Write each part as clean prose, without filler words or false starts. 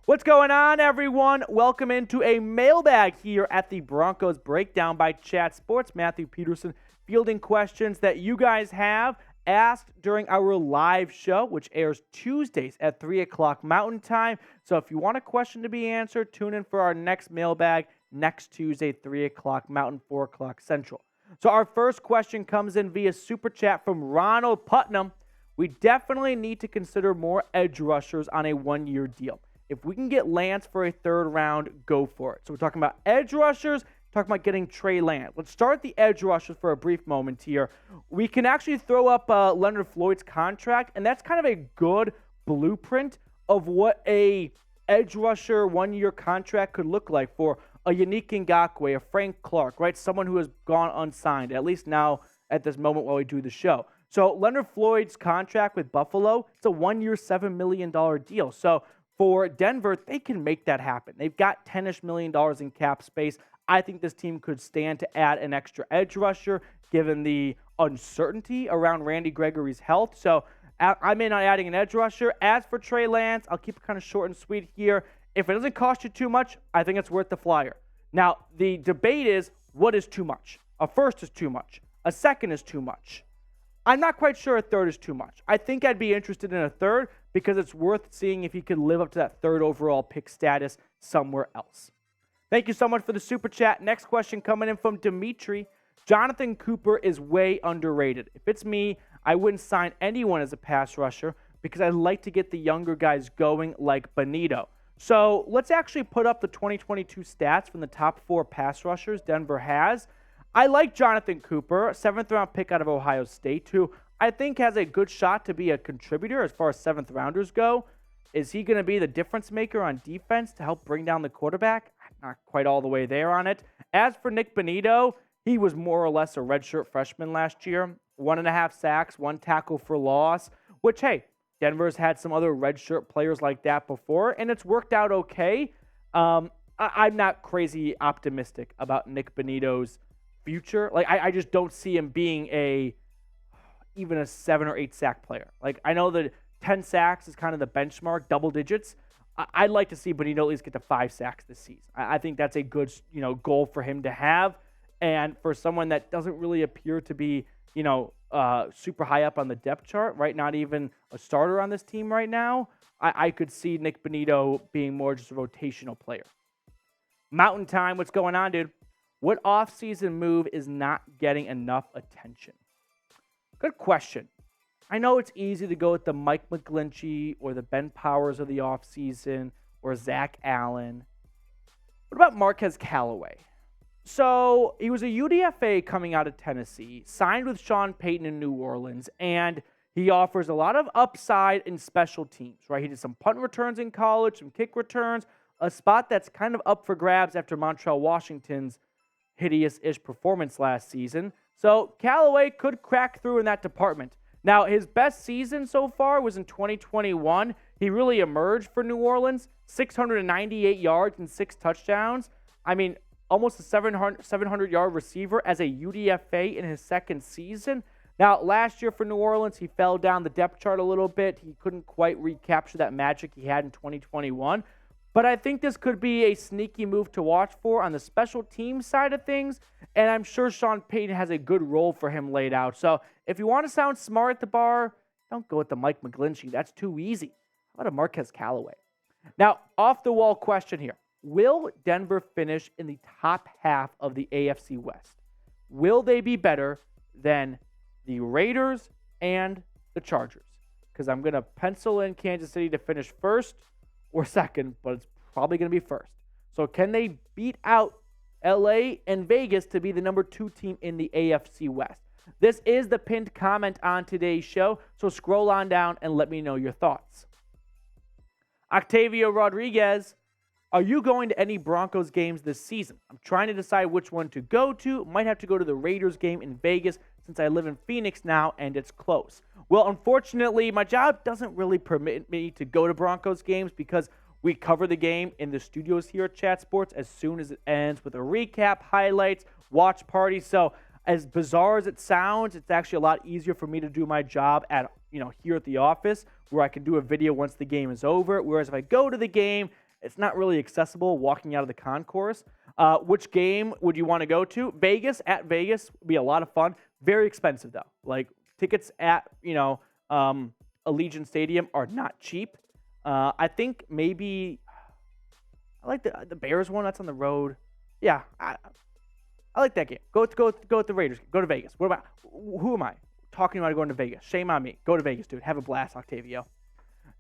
What's going on, everyone? Welcome into a mailbag here at the Broncos Breakdown by Chat Sports. Matthew Peterson fielding questions that you guys have asked during our live show, which airs Tuesdays at 3 o'clock Mountain Time. So if you want a question to be answered, tune in for our next mailbag next Tuesday, 3 o'clock Mountain, 4 o'clock Central. So our first question comes in via Super Chat from Ronald Putnam. We definitely need to consider more edge rushers on a one-year deal. If we can get Lance for a third round, go for it. So we're talking about edge rushers, talking about getting Trey Lance. Let's start the edge rushers for a brief moment here. We can actually throw up Leonard Floyd's contract, and that's kind of a good blueprint of what a edge rusher one-year contract could look like for a Yannick Ngakoue, a Frank Clark, right? Someone who has gone unsigned, at least now at this moment while we do the show. So Leonard Floyd's contract with Buffalo, it's a one-year, $7 million deal. So for Denver, they can make that happen. They've got $10-ish million in cap space. I think this team could stand to add an extra edge rusher given the uncertainty around Randy Gregory's health. So I'm in on adding an edge rusher. As for Trey Lance, I'll keep it kind of short and sweet here. If it doesn't cost you too much, I think it's worth the flyer. Now, the debate is, what is too much? A first is too much. A second is too much. I'm not quite sure a third is too much. I think I'd be interested in a third because it's worth seeing if he could live up to that third overall pick status somewhere else. Thank you so much for the super chat. Next question coming in from Dimitri. Jonathan Cooper is way underrated. If it's me, I wouldn't sign anyone as a pass rusher because I'd like to get the younger guys going like Benito. So let's actually put up the 2022 stats from the top 4 pass rushers Denver has. I like Jonathan Cooper, 7th-round pick out of Ohio State, who I think has a good shot to be a contributor as far as 7th-rounders go. Is he going to be the difference maker on defense to help bring down the quarterback? Not quite all the way there on it. As for Nick Benito, he was more or less a redshirt freshman last year. 1.5 sacks, 1 tackle for loss, which, hey, Denver's had some other redshirt players like that before, and it's worked out okay. I'm not crazy optimistic about Nick Benito's future. Like, I just don't see him being even a 7 or 8 sack player. Like, I know that 10 sacks is kind of the benchmark, double digits. I'd like to see Benito at least get to 5 sacks this season. I think that's a good, goal for him to have. And for someone that doesn't really appear to be, super high up on the depth chart, right? Not even a starter on this team right now. I could see Nick Benito being more just a rotational player. Mountain Time, what's going on, dude? What offseason move is not getting enough attention? Good question. I know it's easy to go with the Mike McGlinchey or the Ben Powers of the offseason or Zach Allen. What about Marquez Callaway? So he was a UDFA coming out of Tennessee, signed with Sean Payton in New Orleans, and he offers a lot of upside in special teams, right? He did some punt returns in college, some kick returns, a spot that's kind of up for grabs after Montreal Washington's hideous-ish performance last season. So Callaway could crack through in that department. Now, his best season so far was in 2021. He really emerged for New Orleans, 698 yards and 6 touchdowns. I mean, almost a 700-yard receiver as a UDFA in his second season. Now, last year for New Orleans, he fell down the depth chart a little bit. He couldn't quite recapture that magic he had in 2021. But I think this could be a sneaky move to watch for on the special team side of things, and I'm sure Sean Payton has a good role for him laid out. So if you want to sound smart at the bar, don't go with the Mike McGlinchey. That's too easy. How about a Marquez Callaway? Now, off-the-wall question here. Will Denver finish in the top half of the AFC West? Will they be better than the Raiders and the Chargers? Because I'm going to pencil in Kansas City to finish first or second, but it's probably going to be first. So can they beat out LA and Vegas to be the number 2 team in the AFC West? This is the pinned comment on today's show, so scroll on down and let me know your thoughts. Octavio Rodriguez, are you going to any Broncos games this season? I'm trying to decide which one to go to. Might have to go to the Raiders game in Vegas since I live in Phoenix now and it's close. Well, unfortunately, my job doesn't really permit me to go to Broncos games because we cover the game in the studios here at Chat Sports as soon as it ends with a recap, highlights, watch party. So as bizarre as it sounds, it's actually a lot easier for me to do my job at here at the office where I can do a video once the game is over. Whereas if I go to the game, it's not really accessible walking out of the concourse. Which game would you want to go to? Vegas, at Vegas, would be a lot of fun. Very expensive, though. Like, tickets at, Allegiant Stadium are not cheap. I think maybe I like the Bears one. That's on the road. Yeah, I like that game. Go with the Raiders. Go to Vegas. Who am I talking about going to Vegas? Shame on me. Go to Vegas, dude. Have a blast, Octavio.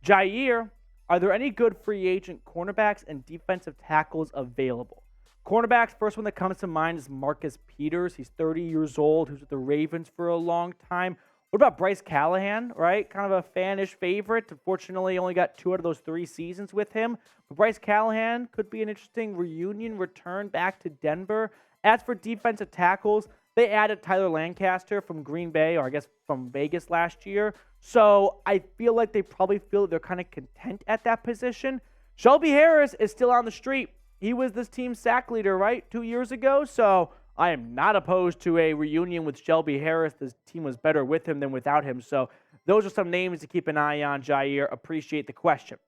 Jair, are there any good free agent cornerbacks and defensive tackles available? Cornerbacks, first one that comes to mind is Marcus Peters. He's 30 years old. He was with the Ravens for a long time. What about Bryce Callahan, right? Kind of a fan-ish favorite. Unfortunately, only got 2 out of those 3 seasons with him. But Bryce Callahan could be an interesting reunion return back to Denver. As for defensive tackles, they added Tyler Lancaster from Green Bay, or I guess from Vegas last year. So I feel like they probably feel they're kind of content at that position. Shelby Harris is still on the street. He was this team's sack leader, right, 2 years ago? So I am not opposed to a reunion with Shelby Harris. This team was better with him than without him. So those are some names to keep an eye on, Jair. Appreciate the question.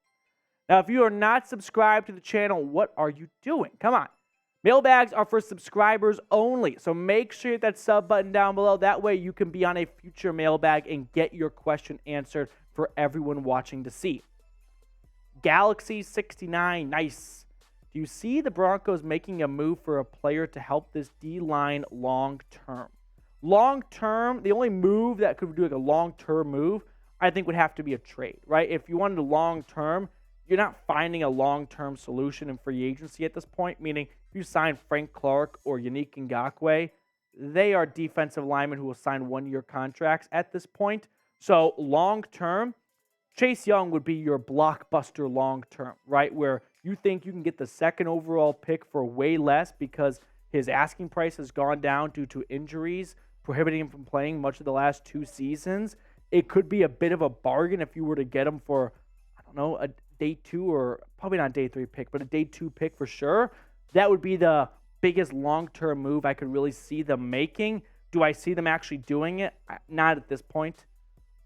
Now, if you are not subscribed to the channel, what are you doing? Come on. Mailbags are for subscribers only. So make sure you hit that sub button down below. That way you can be on a future mailbag and get your question answered for everyone watching to see. Galaxy 69, nice. Do you see the Broncos making a move for a player to help this D-line long-term? Long-term, the only move that could do like a long-term move, I think would have to be a trade, right? If you wanted a long-term, you're not finding a long-term solution in free agency at this point, meaning if you sign Frank Clark or Yannick Ngakoue, they are defensive linemen who will sign one-year contracts at this point. So long-term, Chase Young would be your blockbuster long-term, right? Where you think you can get the second overall pick for way less because his asking price has gone down due to injuries, prohibiting him from playing much of the last 2 seasons. It could be a bit of a bargain if you were to get him for, I don't know, a day 2 or probably not day 3 pick, but a day 2 pick for sure. That would be the biggest long-term move I could really see them making. Do I see them actually doing it? Not at this point.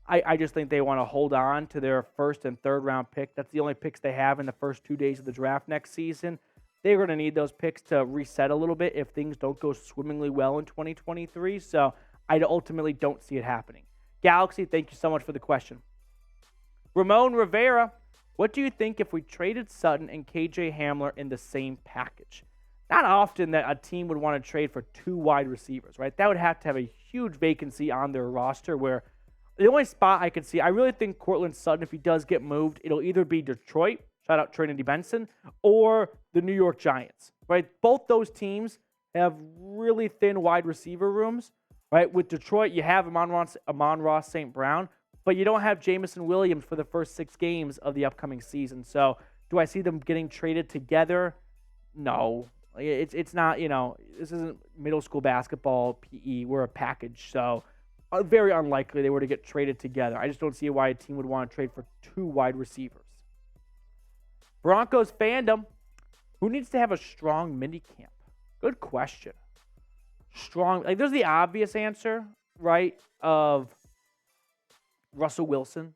I just think they want to hold on to their first and third round pick. That's the only picks they have in the first 2 days of the draft next season. They're going to need those picks to reset a little bit if things don't go swimmingly well in 2023. So I ultimately don't see it happening. Galaxy, thank you so much for the question. Ramon Rivera, what do you think if we traded Sutton and KJ Hamler in the same package? Not often that a team would want to trade for 2 wide receivers, right? That would have to have a huge vacancy on their roster where the only spot I could see, I really think Courtland Sutton, if he does get moved, it'll either be Detroit, shout out Trinity Benson, or the New York Giants, right? Both those teams have really thin wide receiver rooms, right? With Detroit, you have Amon-Ra St. Brown, but you don't have Jameson Williams for the first 6 games of the upcoming season. So do I see them getting traded together? No. It's not, this isn't middle school basketball, PE. We're a package, so very unlikely they were to get traded together. I just don't see why a team would want to trade for 2 wide receivers. Broncos fandom, who needs to have a strong minicamp? Good question. Strong, there's the obvious answer, right, of Russell Wilson.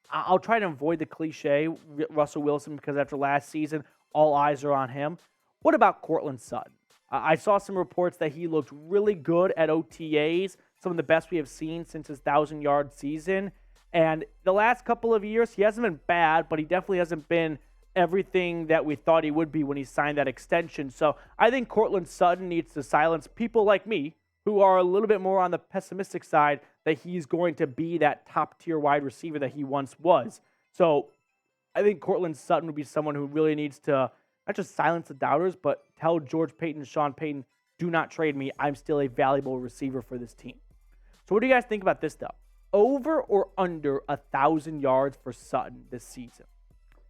I'll try to avoid the cliche Russell Wilson because after last season, all eyes are on him. What about Courtland Sutton? I saw some reports that he looked really good at OTAs, some of the best we have seen since his 1,000-yard season. And the last couple of years, he hasn't been bad, but he definitely hasn't been everything that we thought he would be when he signed that extension. So I think Courtland Sutton needs to silence people like me who are a little bit more on the pessimistic side that he's going to be that top-tier wide receiver that he once was. So I think Courtland Sutton would be someone who really needs to not just silence the doubters, but tell George Paton and Sean Payton, do not trade me. I'm still a valuable receiver for this team. So what do you guys think about this, though? Over or under 1,000 yards for Sutton this season?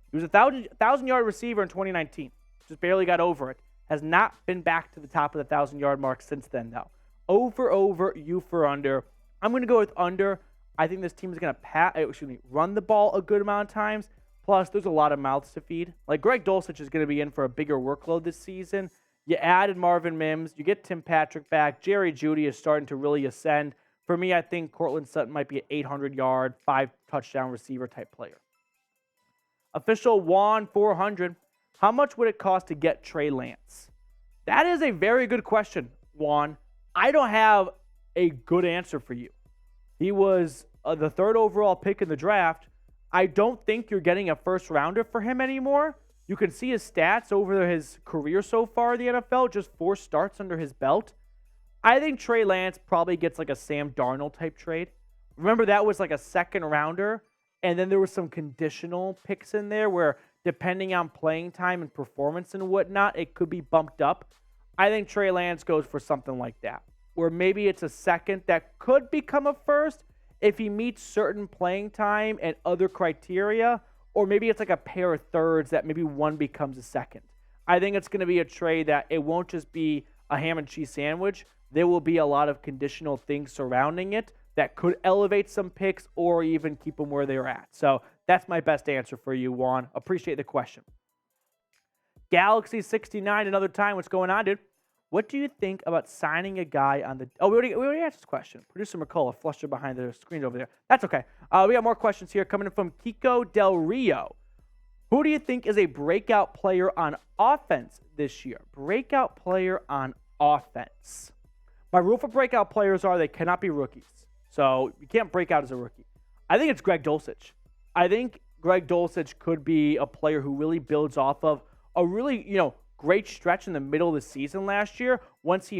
He was a 1,000-yard receiver in 2019. Just barely got over it. Has not been back to the top of the 1,000-yard mark since then, though. Over, you for under. I'm going to go with under. I think this team is going to run the ball a good amount of times. Plus, there's a lot of mouths to feed. Like, Greg Dulcich is going to be in for a bigger workload this season. You added Marvin Mims. You get Tim Patrick back. Jerry Jeudy is starting to really ascend. For me, I think Courtland Sutton might be an 800-yard, 5-touchdown receiver type player. Official Juan 400. How much would it cost to get Trey Lance? That is a very good question, Juan. I don't have a good answer for you. He was the 3rd overall pick in the draft. I don't think you're getting a first rounder for him anymore. You can see his stats over his career so far in the NFL, just 4 starts under his belt. I think Trey Lance probably gets like a Sam Darnold type trade. Remember, that was like a 2nd rounder, and then there was some conditional picks in there where depending on playing time and performance and whatnot, it could be bumped up. I think Trey Lance goes for something like that, where maybe it's a 2nd that could become a 1st if he meets certain playing time and other criteria, or maybe it's like a pair of 3rds that maybe one becomes a 2nd. I think it's going to be a trade that it won't just be a ham and cheese sandwich. There will be a lot of conditional things surrounding it that could elevate some picks or even keep them where they're at. So that's my best answer for you, Juan. Appreciate the question. Galaxy69, another time. What's going on, dude? What do you think about signing a guy on the... Oh, we already answered this question. Producer McCullough flushed behind the screens over there. That's okay. We got more questions here coming in from Kiko Del Rio. Who do you think is a breakout player on offense this year? Breakout player on offense. My rule for breakout players are they cannot be rookies. So you can't break out as a rookie. I think it's Greg Dulcich. I think Greg Dulcich could be a player who really builds off of a really, great stretch in the middle of the season last year. Once he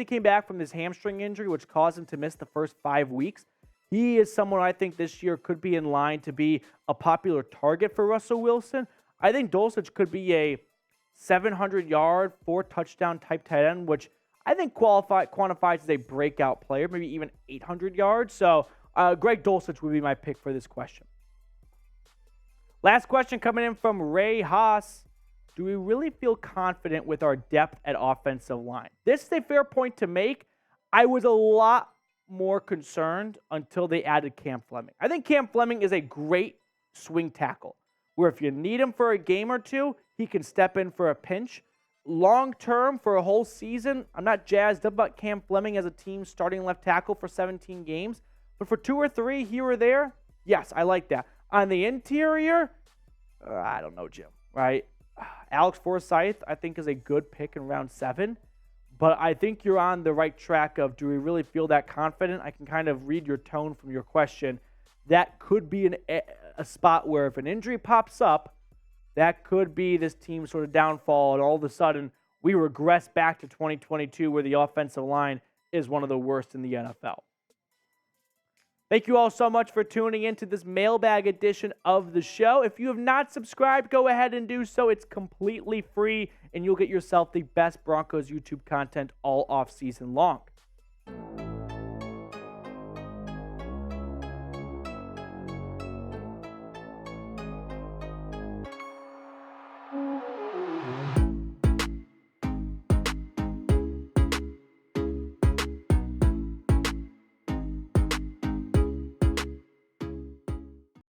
came back from his hamstring injury, which caused him to miss the first 5 weeks, he is someone I think this year could be in line to be a popular target for Russell Wilson. I think Dulcich could be a 700-yard, 4-touchdown type tight end, which I think quantifies as a breakout player, maybe even 800 yards. So Greg Dulcich would be my pick for this question. Last question coming in from Ray Haas. Do we really feel confident with our depth at offensive line? This is a fair point to make. I was a lot more concerned until they added Cam Fleming. I think Cam Fleming is a great swing tackle, where if you need him for a game or two, he can step in for a pinch. Long term, for a whole season, I'm not jazzed up about Cam Fleming as a team starting left tackle for 17 games. But for 2 or 3 here or there, yes, I like that. On the interior, I don't know, Jim, right? Alex Forsythe, I think, is a good pick in round 7. But I think you're on the right track of, do we really feel that confident? I can kind of read your tone from your question. That could be a spot where if an injury pops up, that could be this team's sort of downfall, and all of a sudden we regress back to 2022 where the offensive line is one of the worst in the NFL. Thank you all so much for tuning in to this mailbag edition of the show. If you have not subscribed, go ahead and do so. It's completely free, and you'll get yourself the best Broncos YouTube content all off season long.